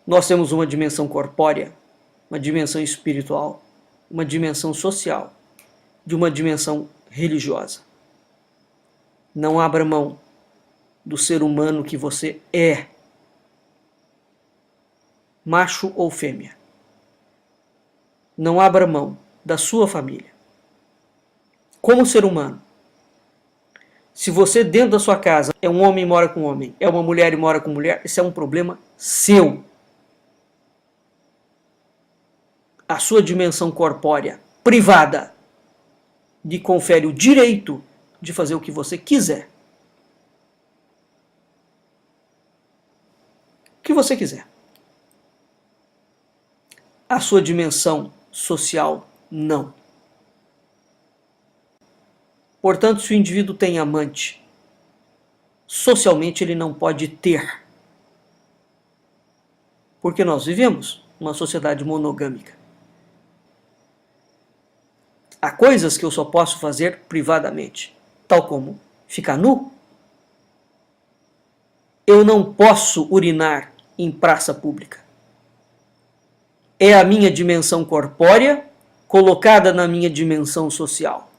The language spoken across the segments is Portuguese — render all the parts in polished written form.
Nós temos uma dimensão corpórea, uma dimensão espiritual, uma dimensão social, de uma dimensão religiosa. Não abra mão do ser humano que você é, macho ou fêmea. Não abra mão da sua família. Como ser humano, se você dentro da sua casa é um homem e mora com homem, é uma mulher e mora com mulher, isso é um problema seu. A sua dimensão corpórea, privada, lhe confere o direito de fazer o que você quiser. O que você quiser. A sua dimensão social, não. Portanto, se o indivíduo tem amante, socialmente ele não pode ter. Porque nós vivemos uma sociedade monogâmica. Há coisas que eu só posso fazer privadamente, tal como ficar nu. Eu não posso urinar em praça pública. É a minha dimensão corpórea colocada na minha dimensão social.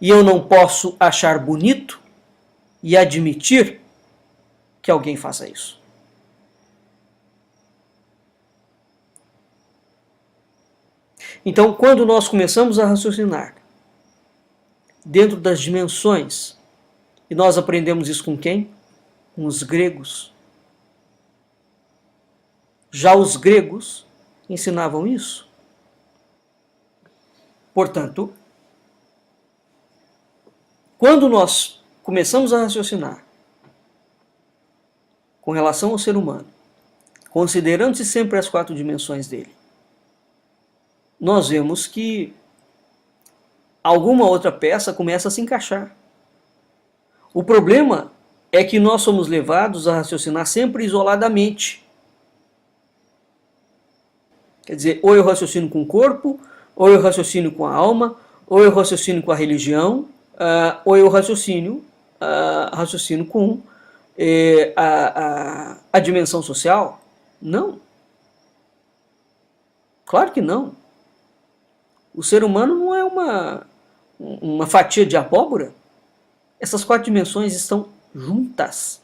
E eu não posso achar bonito e admitir que alguém faça isso. Então, quando nós começamos a raciocinar dentro das dimensões, e nós aprendemos isso com quem? Com os gregos. Já os gregos ensinavam isso. Portanto, quando nós começamos a raciocinar com relação ao ser humano, considerando-se sempre as 4 dimensões dele, nós vemos que alguma outra peça começa a se encaixar. O problema é que nós somos levados a raciocinar sempre isoladamente. Quer dizer, ou eu raciocino com o corpo, ou eu raciocino com a alma, ou eu raciocino com a religião, ou eu raciocino com a dimensão social. Não. Claro que não. O ser humano não é uma fatia de abóbora. Essas 4 dimensões estão juntas,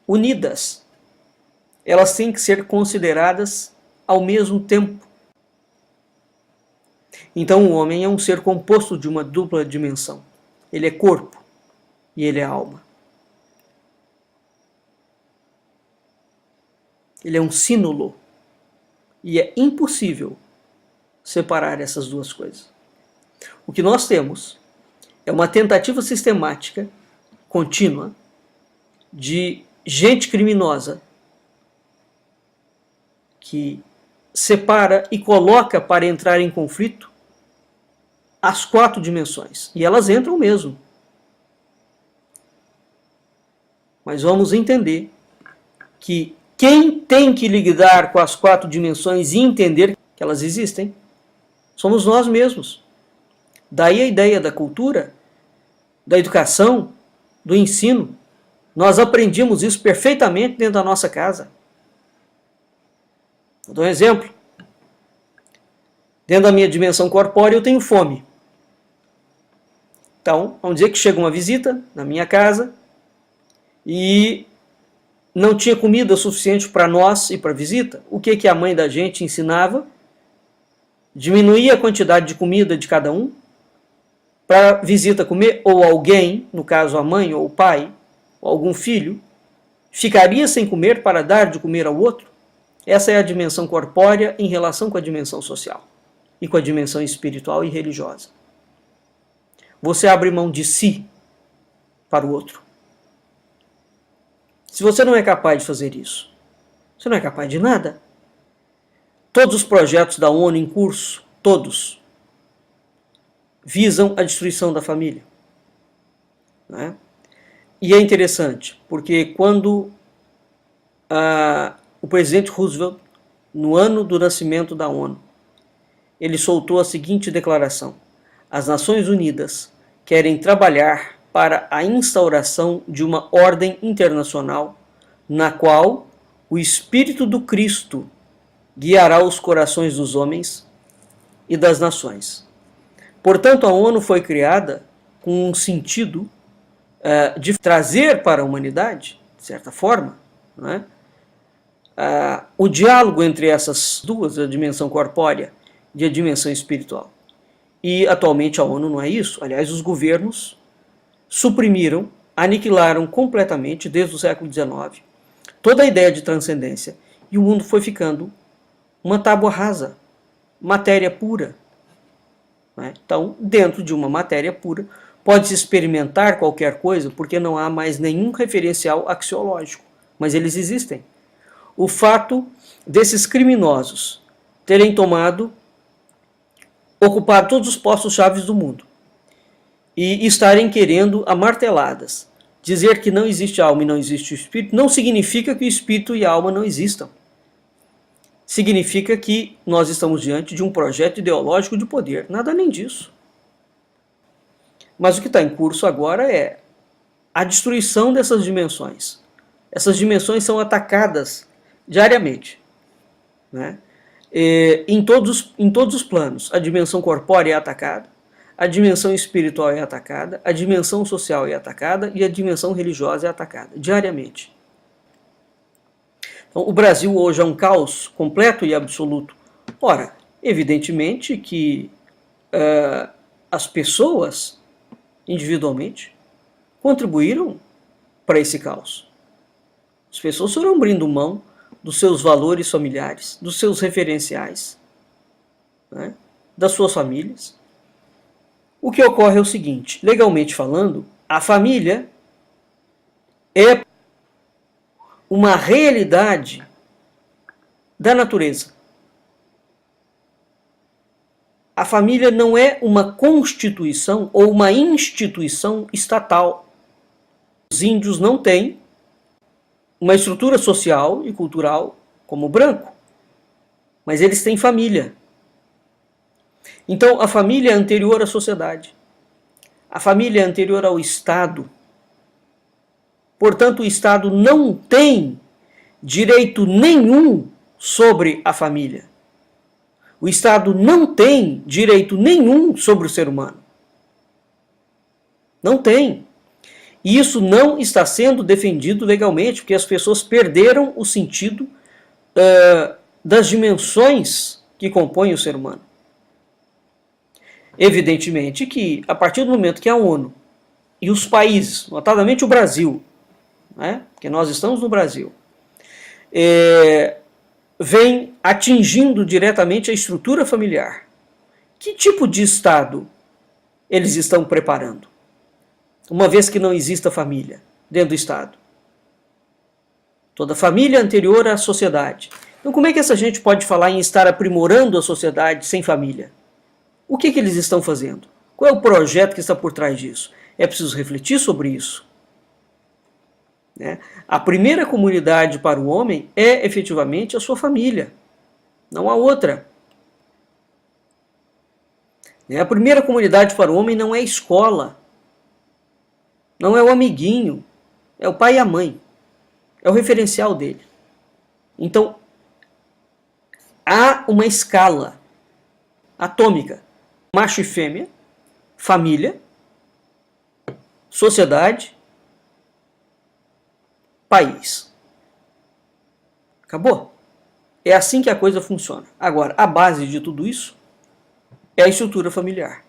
unidas. Elas têm que ser consideradas ao mesmo tempo. Então o homem é um ser composto de uma dupla dimensão. Ele é corpo e ele é alma. Ele é um sínulo. E é impossível separar essas duas coisas. O que nós temos é uma tentativa sistemática, contínua, de gente criminosa que separa e coloca para entrar em conflito as 4 dimensões. E elas entram mesmo. Mas vamos entender que quem tem que lidar com as 4 dimensões e entender que elas existem somos nós mesmos. Daí a ideia da cultura, da educação, do ensino. Nós aprendemos isso perfeitamente dentro da nossa casa. Vou dar um exemplo. Dentro da minha dimensão corpórea eu tenho fome. Então, vamos dizer que chega uma visita na minha casa e não tinha comida suficiente para nós e para a visita. O que a mãe da gente ensinava? Diminuir a quantidade de comida de cada um para a visita comer, ou alguém, no caso a mãe ou o pai, ou algum filho, ficaria sem comer para dar de comer ao outro. Essa é a dimensão corpórea em relação com a dimensão social e com a dimensão espiritual e religiosa. Você abre mão de si para o outro. Se você não é capaz de fazer isso, você não é capaz de nada. Todos os projetos da ONU em curso, todos, visam a destruição da família. Né? E é interessante, porque quando o presidente Roosevelt, no ano do nascimento da ONU, ele soltou a seguinte declaração: as Nações Unidas querem trabalhar para a instauração de uma ordem internacional na qual o Espírito do Cristo guiará os corações dos homens e das nações. Portanto, a ONU foi criada com um sentido de trazer para a humanidade, de certa forma, né, o diálogo entre essas duas, a dimensão corpórea e a dimensão espiritual. E atualmente a ONU não é isso. Aliás, os governos suprimiram, aniquilaram completamente, desde o século XIX, toda a ideia de transcendência. E o mundo foi ficando uma tábua rasa, matéria pura. Né? Então, dentro de uma matéria pura, pode-se experimentar qualquer coisa, porque não há mais nenhum referencial axiológico. Mas eles existem. O fato desses criminosos terem ocupado todos os postos-chave do mundo e estarem querendo, a marteladas, dizer que não existe alma e não existe espírito, não significa que o espírito e a alma não existam. Significa que nós estamos diante de um projeto ideológico de poder. Nada além disso. Mas o que está em curso agora é a destruição dessas dimensões. Essas dimensões são atacadas diariamente, né? Em todos os planos. A dimensão corpórea é atacada, a dimensão espiritual é atacada, a dimensão social é atacada e a dimensão religiosa é atacada, diariamente. Então, o Brasil hoje é um caos completo e absoluto. Ora, evidentemente que as pessoas, individualmente, contribuíram para esse caos. As pessoas foram abrindo mão dos seus valores familiares, dos seus referenciais, né, das suas famílias. O que ocorre é o seguinte: legalmente falando, a família é uma realidade da natureza. A família não é uma constituição ou uma instituição estatal. Os índios não têm uma estrutura social e cultural como o branco, mas eles têm família. Então, a família é anterior à sociedade. A família é anterior ao Estado. Portanto, o Estado não tem direito nenhum sobre a família. O Estado não tem direito nenhum sobre o ser humano. Não tem. E isso não está sendo defendido legalmente, porque as pessoas perderam o sentido das dimensões que compõem o ser humano. Evidentemente que, a partir do momento que a ONU e os países, notadamente o Brasil, né, porque nós estamos no Brasil, vem atingindo diretamente a estrutura familiar, que tipo de Estado eles estão preparando? Uma vez que não exista família dentro do Estado. Toda família é anterior à sociedade. Então, como é que essa gente pode falar em estar aprimorando a sociedade sem família? O que eles estão fazendo? Qual é o projeto que está por trás disso? É preciso refletir sobre isso. Né? A primeira comunidade para o homem é efetivamente a sua família. Não há outra. A primeira comunidade para o homem não é a escola. Não é o amiguinho, é o pai e a mãe. É o referencial dele. Então, há uma escala atômica. Macho e fêmea, família, sociedade, país. Acabou. É assim que a coisa funciona. Agora, a base de tudo isso é a estrutura familiar.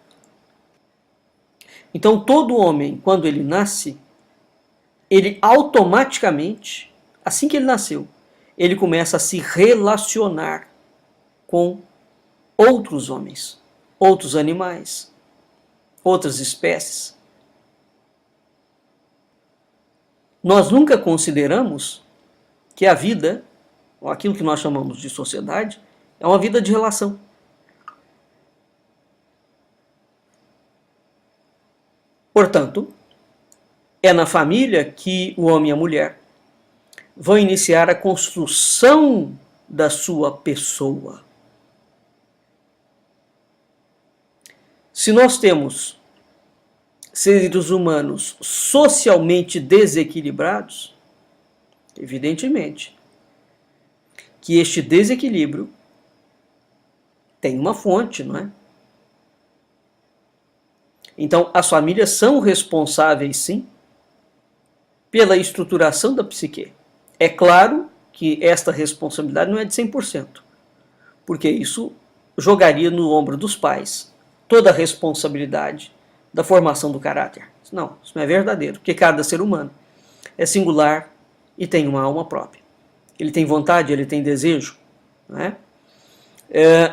Então, todo homem, quando ele nasce, ele automaticamente, assim que ele nasceu, ele começa a se relacionar com outros homens, outros animais, outras espécies. Nós nunca consideramos que a vida, ou aquilo que nós chamamos de sociedade, é uma vida de relação. Portanto, é na família que o homem e a mulher vão iniciar a construção da sua pessoa. Se nós temos seres humanos socialmente desequilibrados, evidentemente que este desequilíbrio tem uma fonte, não é? Então, as famílias são responsáveis, sim, pela estruturação da psique. É claro que esta responsabilidade não é de 100%, porque isso jogaria no ombro dos pais toda a responsabilidade da formação do caráter. Não, isso não é verdadeiro, porque cada ser humano é singular e tem uma alma própria. Ele tem vontade, ele tem desejo. Não é?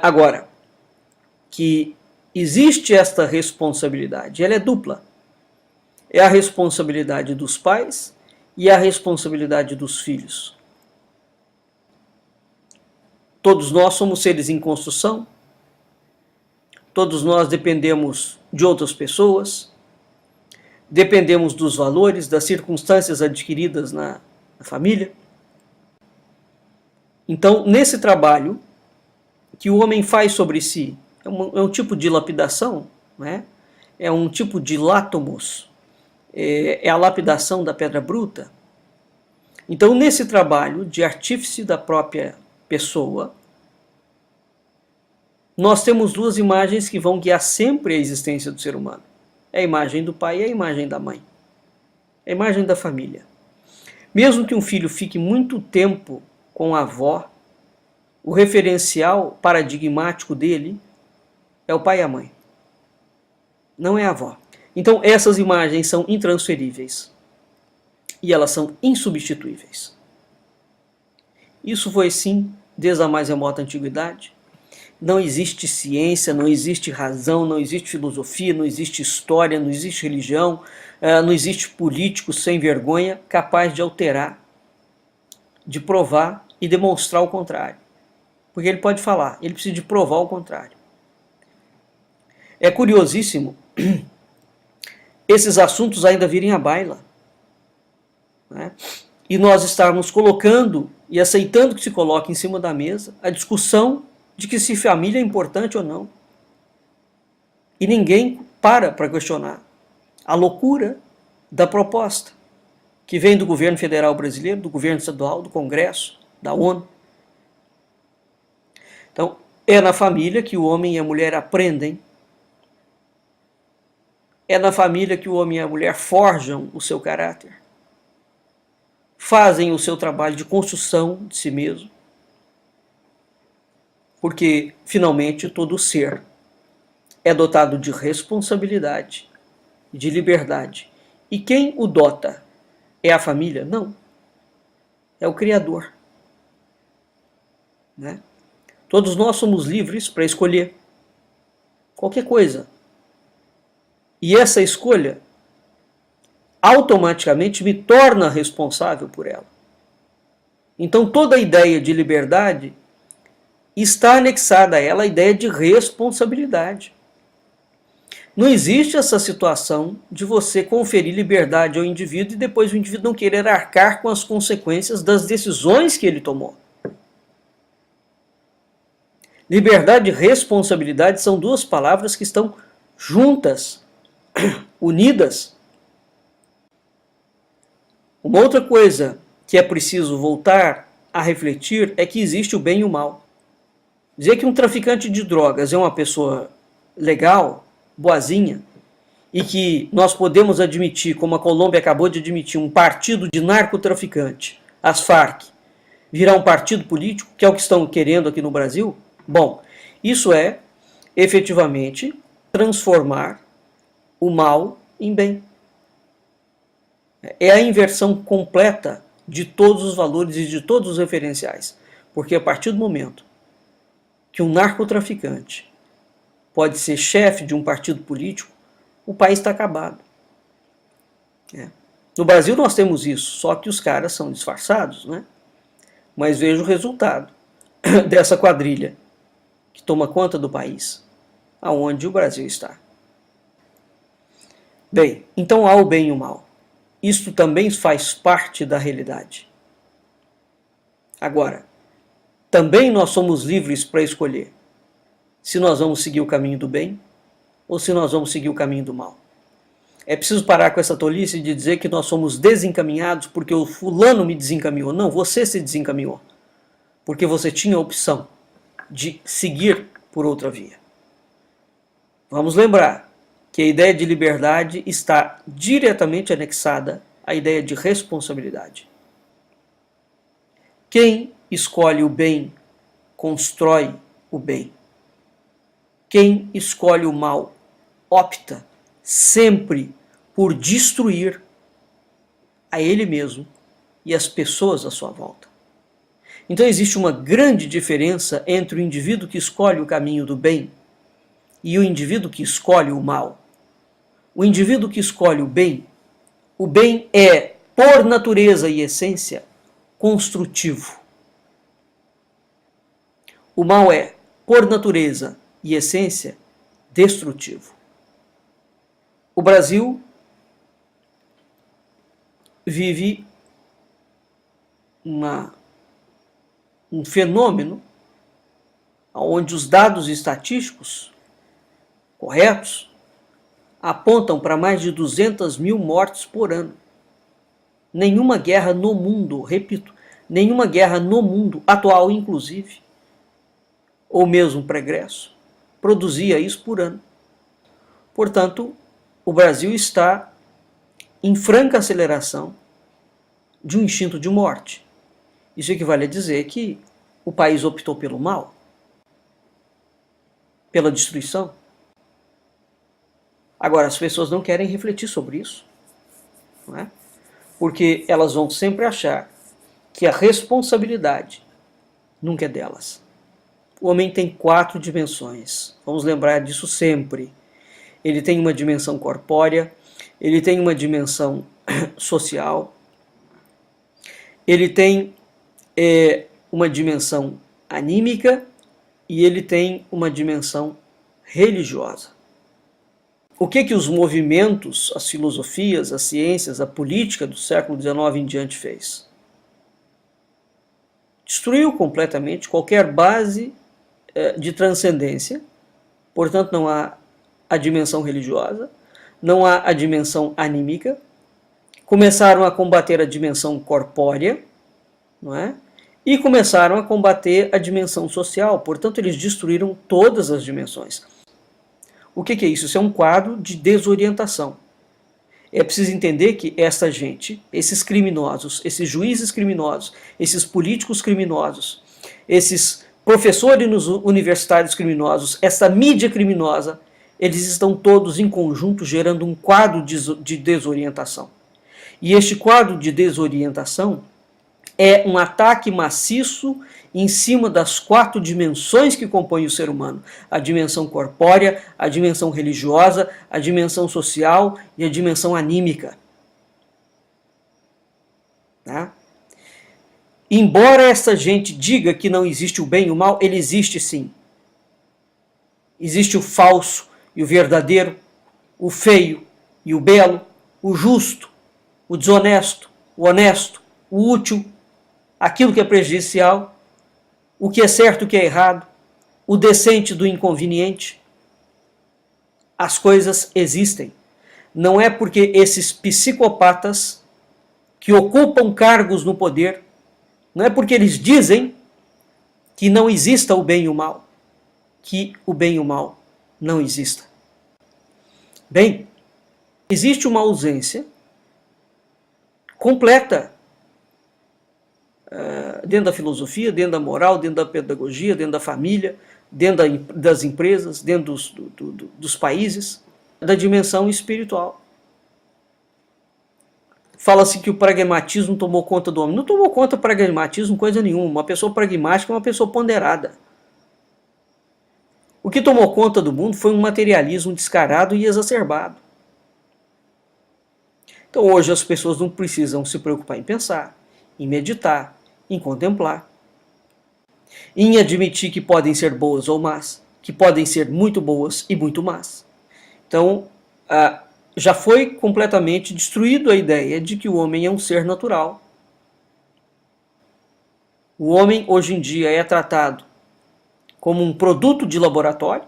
Agora, que existe esta responsabilidade, ela é dupla. É a responsabilidade dos pais e a responsabilidade dos filhos. Todos nós somos seres em construção, todos nós dependemos de outras pessoas, dependemos dos valores, das circunstâncias adquiridas na família. Então, nesse trabalho que o homem faz sobre si, é um tipo de lapidação, né? É um tipo de látomos, é a lapidação da pedra bruta. Então, nesse trabalho de artífice da própria pessoa, nós temos duas imagens que vão guiar sempre a existência do ser humano. É a imagem do pai e a imagem da mãe. É a imagem da família. Mesmo que um filho fique muito tempo com a avó, o referencial paradigmático dele é o pai e a mãe. Não é a avó. Então essas imagens são intransferíveis. E elas são insubstituíveis. Isso foi sim desde a mais remota antiguidade. Não existe ciência, não existe razão, não existe filosofia, não existe história, não existe religião, não existe político sem vergonha capaz de alterar, de provar e demonstrar o contrário. Porque ele pode falar, ele precisa de provar o contrário. É curiosíssimo esses assuntos ainda virem à baila, né? E nós estarmos colocando e aceitando que se coloque em cima da mesa a discussão de que se família é importante ou não. E ninguém para questionar a loucura da proposta que vem do governo federal brasileiro, do governo estadual, do Congresso, da ONU. Então, é na família que o homem e a mulher aprendem, é na família que o homem e a mulher forjam o seu caráter, fazem o seu trabalho de construção de si mesmo, porque, finalmente, todo ser é dotado de responsabilidade, de liberdade. E quem o dota? É a família? Não. É o Criador. Né? Todos nós somos livres para escolher qualquer coisa. E essa escolha automaticamente me torna responsável por ela. Então toda a ideia de liberdade está anexada a ela a ideia de responsabilidade. Não existe essa situação de você conferir liberdade ao indivíduo e depois o indivíduo não querer arcar com as consequências das decisões que ele tomou. Liberdade e responsabilidade são duas palavras que estão juntas, unidas. Uma outra coisa que é preciso voltar a refletir é que existe o bem e o mal. Dizer que um traficante de drogas é uma pessoa legal, boazinha, e que nós podemos admitir, como a Colômbia acabou de admitir, um partido de narcotraficante, as Farc, virar um partido político, que é o que estão querendo aqui no Brasil, bom, isso é, efetivamente, transformar o mal em bem. É a inversão completa de todos os valores e de todos os referenciais, porque a partir do momento que um narcotraficante pode ser chefe de um partido político, o país está acabado. No Brasil nós temos isso, só que os caras são disfarçados, né? Mas veja o resultado dessa quadrilha que toma conta do país, aonde o Brasil está. Bem, então há o bem e o mal. Isto também faz parte da realidade. Agora, também nós somos livres para escolher se nós vamos seguir o caminho do bem ou se nós vamos seguir o caminho do mal. É preciso parar com essa tolice de dizer que nós somos desencaminhados porque o fulano me desencaminhou. Não, você se desencaminhou. porque você tinha a opção de seguir por outra via. Vamos lembrar que a ideia de liberdade está diretamente anexada à ideia de responsabilidade. Quem escolhe o bem, constrói o bem. Quem escolhe o mal, opta sempre por destruir a ele mesmo e as pessoas à sua volta. Então existe uma grande diferença entre o indivíduo que escolhe o caminho do bem e o indivíduo que escolhe o mal. O indivíduo que escolhe o bem é, por natureza e essência, construtivo. O mal é, por natureza e essência, destrutivo. O Brasil vive um fenômeno onde os dados estatísticos corretos apontam para mais de 200 mil mortes por ano. Nenhuma guerra no mundo, repito, nenhuma guerra no mundo, atual inclusive, ou mesmo pregresso, produzia isso por ano. Portanto, o Brasil está em franca aceleração de um instinto de morte. Isso equivale a dizer que o país optou pelo mal, pela destruição. Agora, as pessoas não querem refletir sobre isso, não é? Porque elas vão sempre achar que a responsabilidade nunca é delas. O homem tem 4 dimensões, vamos lembrar disso sempre. Ele tem uma dimensão corpórea, ele tem uma dimensão social, ele tem uma dimensão anímica e ele tem uma dimensão religiosa. O que os movimentos, as filosofias, as ciências, a política do século XIX em diante fez? Destruiu completamente qualquer base de transcendência, portanto não há a dimensão religiosa, não há a dimensão anímica, começaram a combater a dimensão corpórea, não é? E começaram a combater a dimensão social, portanto eles destruíram todas as dimensões. O que é isso? Isso é um quadro de desorientação. É preciso entender que essa gente, esses criminosos, esses juízes criminosos, esses políticos criminosos, esses professores universitários criminosos, essa mídia criminosa, eles estão todos em conjunto gerando um quadro de desorientação. E este quadro de desorientação é um ataque maciço em cima das 4 dimensões que compõem o ser humano. A dimensão corpórea, a dimensão religiosa, a dimensão social e a dimensão anímica. Tá? Embora essa gente diga que não existe o bem e o mal, ele existe sim. Existe o falso e o verdadeiro, o feio e o belo, o justo, o desonesto, o honesto, o útil, aquilo que é prejudicial, o que é certo e o que é errado, o decente do inconveniente. As coisas existem. Não é porque esses psicopatas que ocupam cargos no poder, não é porque eles dizem que não exista o bem e o mal, que o bem e o mal não exista. Bem, existe uma ausência completa dentro da filosofia, dentro da moral, dentro da pedagogia, dentro da família, dentro das empresas, dentro dos países, da dimensão espiritual. Fala-se que o pragmatismo tomou conta do homem. Não tomou conta do pragmatismo coisa nenhuma. Uma pessoa pragmática é uma pessoa ponderada. O que tomou conta do mundo foi um materialismo descarado e exacerbado. Então hoje as pessoas não precisam se preocupar em pensar, em meditar, em contemplar, em admitir que podem ser boas ou más, que podem ser muito boas e muito más. Então, já foi completamente destruído a ideia de que o homem é um ser natural. O homem hoje em dia é tratado como um produto de laboratório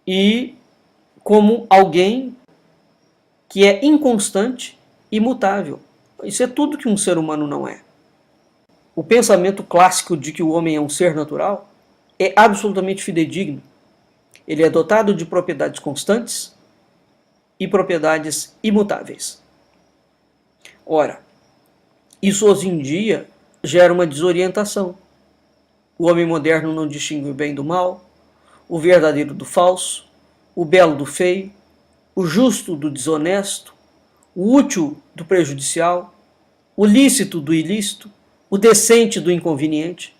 e como alguém que é inconstante e imutável. Isso é tudo que um ser humano não é. o pensamento clássico de que o homem é um ser natural é absolutamente fidedigno. Ele é dotado de propriedades constantes e propriedades imutáveis. Ora, isso hoje em dia gera uma desorientação. O homem moderno não distingue o bem do mal, o verdadeiro do falso, o belo do feio, o justo do desonesto, o útil do prejudicial, o lícito do ilícito, o decente do inconveniente.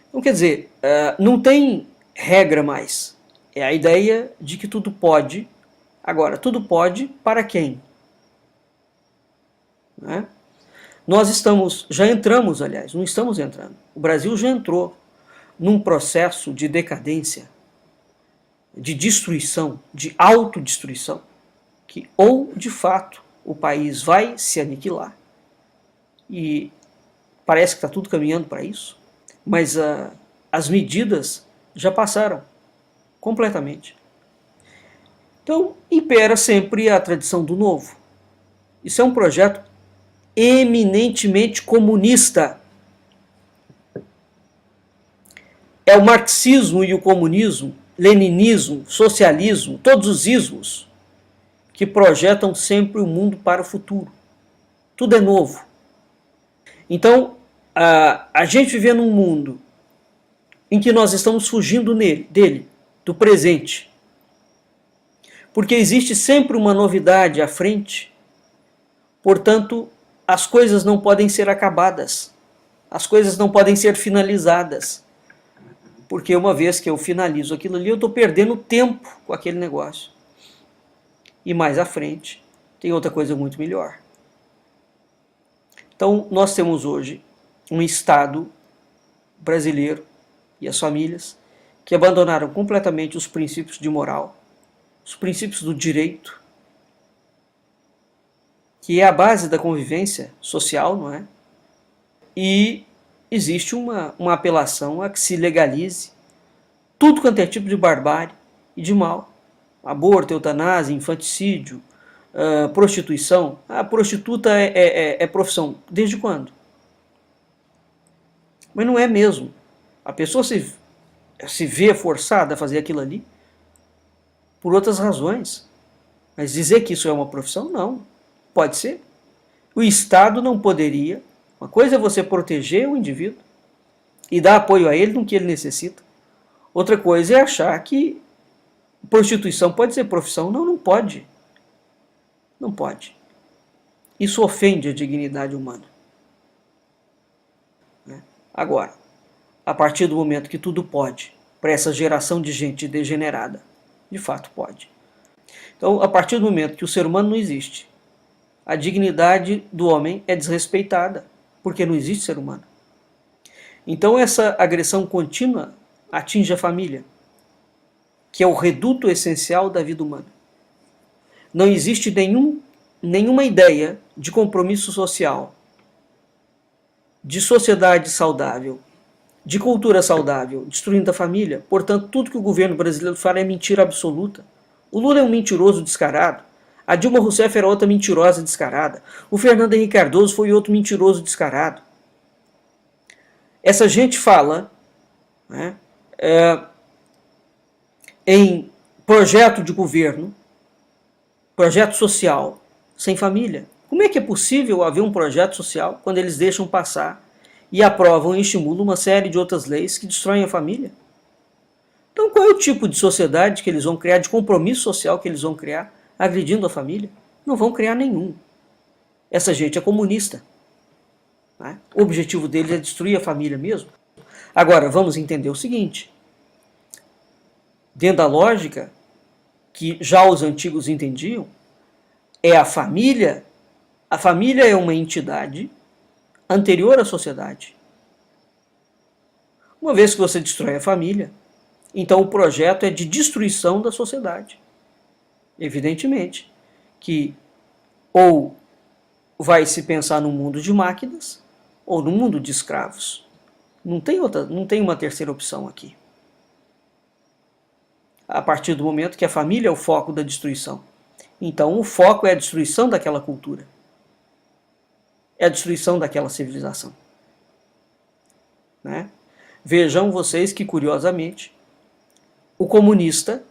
Então, quer dizer, não tem regra mais. É a ideia de que tudo pode. Agora, tudo pode para quem? Né? Nós já entramos, aliás, não estamos entrando. O Brasil já entrou num processo de decadência, de destruição, de autodestruição, que ou, de fato, o país vai se aniquilar, e parece que está tudo caminhando para isso, mas as medidas já passaram completamente. Então, impera sempre a tradição do novo. Isso é um projeto eminentemente comunista. É o marxismo e o comunismo, leninismo, socialismo, todos os ismos que projetam sempre o mundo para o futuro. Tudo é novo. Então, a gente vive num mundo em que nós estamos fugindo dele, do presente. Porque existe sempre uma novidade à frente, portanto, as coisas não podem ser acabadas, as coisas não podem ser finalizadas, porque uma vez que eu finalizo aquilo ali, eu estou perdendo tempo com aquele negócio. E mais à frente, tem outra coisa muito melhor. Então, nós temos hoje um Estado brasileiro e as famílias que abandonaram completamente os princípios de moral, os princípios do direito, que é a base da convivência social, não é? E existe uma apelação a que se legalize tudo quanto é tipo de barbárie e de mal. Aborto, eutanásia, infanticídio, prostituição. A prostituta é profissão. Desde quando? Mas não é mesmo. A pessoa se vê forçada a fazer aquilo ali por outras razões. Mas dizer que isso é uma profissão, não. Pode ser. O Estado não poderia. Uma coisa é você proteger o indivíduo e dar apoio a ele no que ele necessita. Outra coisa é achar que prostituição pode ser profissão. Não, não pode. Não pode. Isso ofende a dignidade humana. Agora, a partir do momento que tudo pode, para essa geração de gente degenerada, de fato pode. Então, a partir do momento que o ser humano não existe, a dignidade do homem é desrespeitada, porque não existe ser humano. Então, essa agressão contínua atinge a família, que é o reduto essencial da vida humana. Não existe nenhuma ideia de compromisso social, de sociedade saudável, de cultura saudável, destruindo a família. Portanto, tudo que o governo brasileiro fala é mentira absoluta. O Lula é um mentiroso descarado. A Dilma Rousseff era outra mentirosa descarada. O Fernando Henrique Cardoso foi outro mentiroso descarado. Essa gente fala, né, em projeto de governo, projeto social, sem família. Como é que é possível haver um projeto social quando eles deixam passar e aprovam e estimulam uma série de outras leis que destroem a família? Então, qual é o tipo de sociedade que eles vão criar, de compromisso social que eles vão criar, agredindo a família? Não vão criar nenhum. Essa gente é comunista. Né? O objetivo deles é destruir a família mesmo. Agora, vamos entender o seguinte. Dentro da lógica que já os antigos entendiam, é a família é uma entidade anterior à sociedade. Uma vez que você destrói a família, então o projeto é de destruição da sociedade. Evidentemente que ou vai se pensar num mundo de máquinas ou num mundo de escravos. Não tem uma terceira opção aqui. A partir do momento que a família é o foco da destruição. Então o foco é a destruição daquela cultura. é a destruição daquela civilização. Né? Vejam vocês que, curiosamente, o comunista,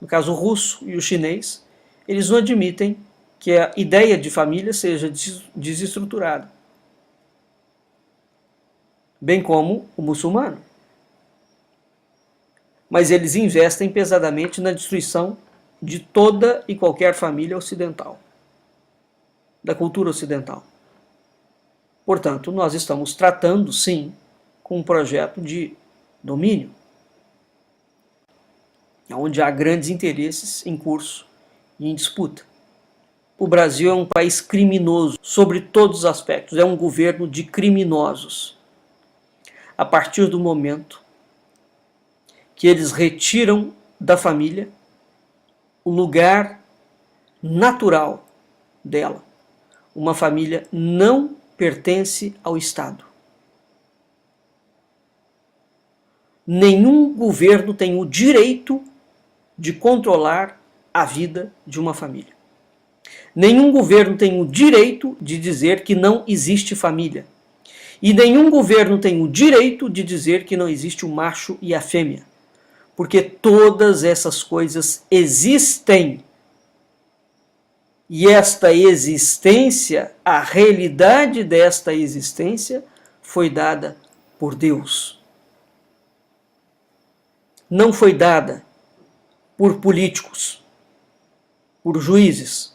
no caso o russo e o chinês, eles não admitem que a ideia de família seja desestruturada. Bem como o muçulmano. Mas eles investem pesadamente na destruição de toda e qualquer família ocidental, da cultura ocidental. Portanto, nós estamos tratando, sim, com um projeto de domínio, onde há grandes interesses em curso e em disputa. O Brasil é um país criminoso sobre todos os aspectos, é um governo de criminosos. A partir do momento que eles retiram da família o lugar natural dela. Uma família não pertence ao Estado. Nenhum governo tem o direito de controlar a vida de uma família. Nenhum governo tem o direito de dizer que não existe família. E nenhum governo tem o direito de dizer que não existe o macho e a fêmea. Porque todas essas coisas existem. E esta existência, a realidade desta existência, foi dada por Deus. Não foi dada por políticos, por juízes.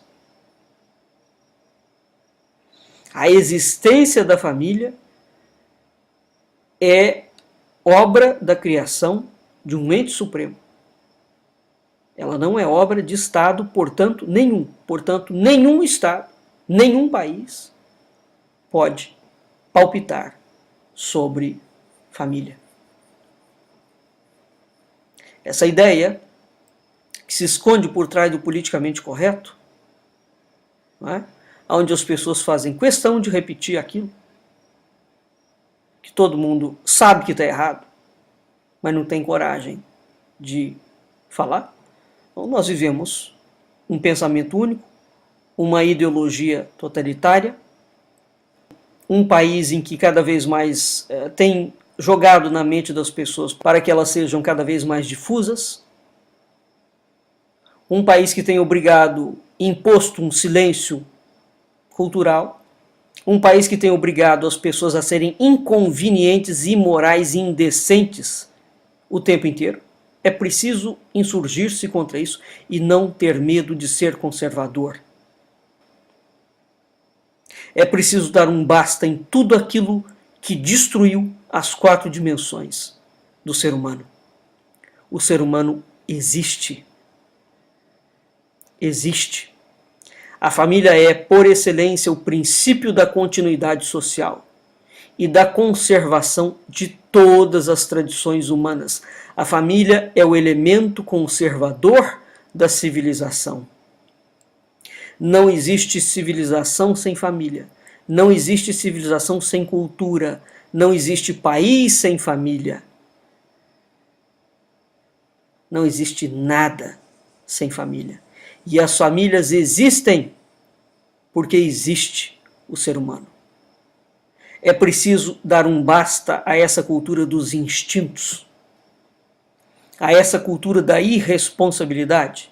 A existência da família é obra da criação de um ente supremo. Ela não é obra de Estado, portanto, nenhum. Portanto, nenhum Estado, nenhum país pode palpitar sobre família. Essa ideia, que se esconde por trás do politicamente correto, não é? Onde as pessoas fazem questão de repetir aquilo que todo mundo sabe que está errado, mas não tem coragem de falar. Então, nós vivemos um pensamento único, uma ideologia totalitária, um país em que cada vez mais tem jogado na mente das pessoas para que elas sejam cada vez mais difusas, um país que tem imposto um silêncio cultural, um país que tem obrigado as pessoas a serem inconvenientes, imorais e indecentes o tempo inteiro. É preciso insurgir-se contra isso e não ter medo de ser conservador. É preciso dar um basta em tudo aquilo que destruiu as 4 dimensões do ser humano. O ser humano existe. Existe. A família é, por excelência, o princípio da continuidade social e da conservação de todas as tradições humanas. A família é o elemento conservador da civilização. Não existe civilização sem família. Não existe civilização sem cultura. Não existe país sem família. Não existe nada sem família. E as famílias existem porque existe o ser humano. É preciso dar um basta a essa cultura dos instintos, a essa cultura da irresponsabilidade,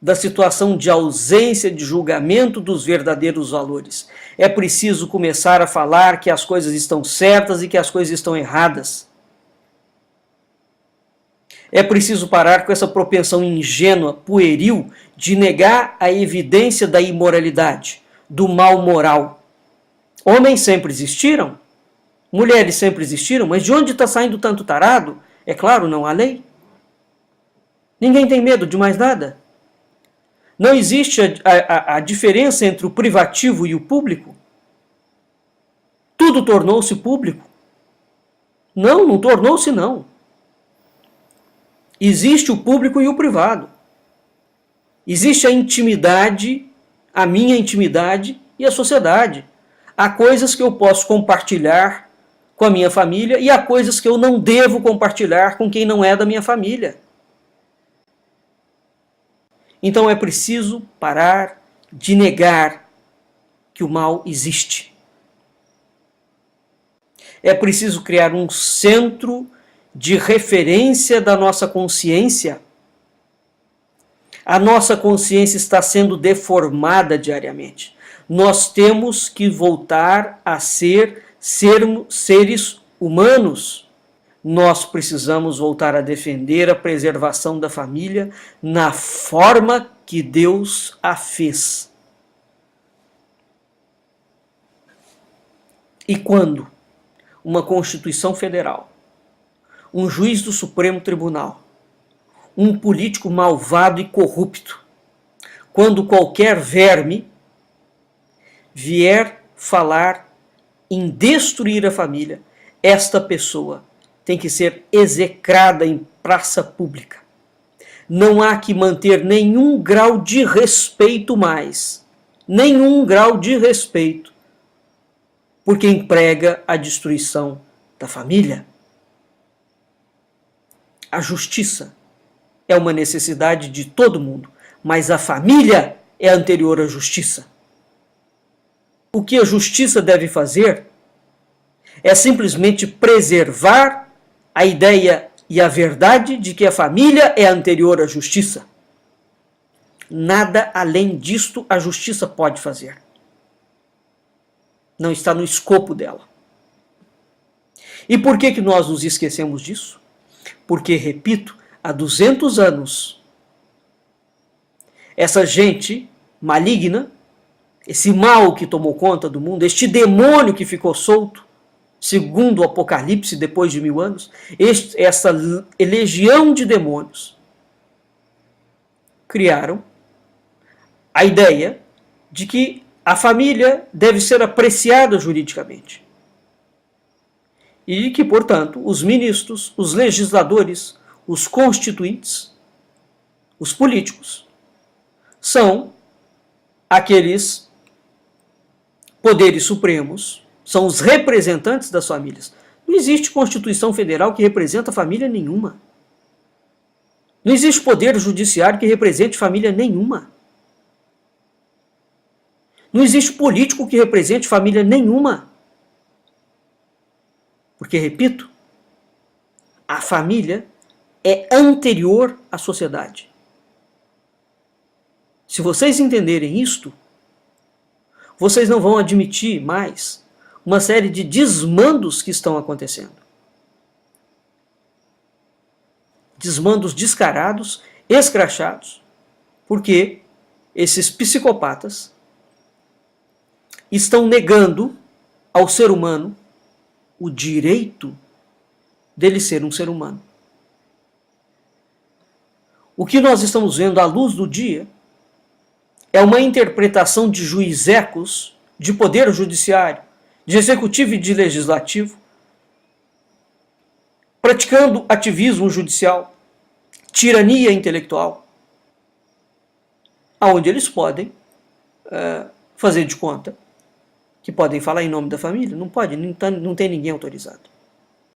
da situação de ausência de julgamento dos verdadeiros valores. É preciso começar a falar que as coisas estão certas e que as coisas estão erradas. É preciso parar com essa propensão ingênua, pueril, de negar a evidência da imoralidade, do mal moral. Homens sempre existiram, mulheres sempre existiram, mas de onde está saindo tanto tarado? É claro, não há lei. Ninguém tem medo de mais nada. Não existe a diferença entre o privativo e o público. Tudo tornou-se público. Não tornou-se não. Existe o público e o privado. Existe a intimidade, a minha intimidade e a sociedade. Há coisas que eu posso compartilhar com a minha família e há coisas que eu não devo compartilhar com quem não é da minha família. Então é preciso parar de negar que o mal existe. É preciso criar um centro de referência da nossa consciência. A nossa consciência está sendo deformada diariamente. Nós temos que voltar a sermos seres humanos. Nós precisamos voltar a defender a preservação da família na forma que Deus a fez. E quando uma Constituição Federal, um juiz do Supremo Tribunal, um político malvado e corrupto, quando qualquer verme vier falar em destruir a família, esta pessoa tem que ser execrada em praça pública. Não há que manter nenhum grau de respeito mais, nenhum grau de respeito por quem prega a destruição da família. A justiça é uma necessidade de todo mundo, mas a família é anterior à justiça. O que a justiça deve fazer é simplesmente preservar a ideia e a verdade de que a família é anterior à justiça. Nada além disto a justiça pode fazer. Não está no escopo dela. E por que nós nos esquecemos disso? Porque, repito, há 200 anos, essa gente maligna, esse mal que tomou conta do mundo, este demônio que ficou solto, segundo o Apocalipse, depois de 1000 anos, essa legião de demônios criaram a ideia de que a família deve ser apreciada juridicamente. E que, portanto, os ministros, os legisladores, os constituintes, os políticos, são aqueles poderes supremos, são os representantes das famílias. Não existe Constituição Federal que representa família nenhuma. Não existe poder judiciário que represente família nenhuma. Não existe político que represente família nenhuma. Porque, repito, a família é anterior à sociedade. Se vocês entenderem isto, vocês não vão admitir mais uma série de desmandos que estão acontecendo. Desmandos descarados, escrachados, porque esses psicopatas estão negando ao ser humano o direito dele ser um ser humano. O que nós estamos vendo à luz do dia é uma interpretação de juizecos, de poder judiciário, de executivo e de legislativo, praticando ativismo judicial, tirania intelectual, aonde eles podem fazer de conta que podem falar em nome da família. Não pode, não tem ninguém autorizado.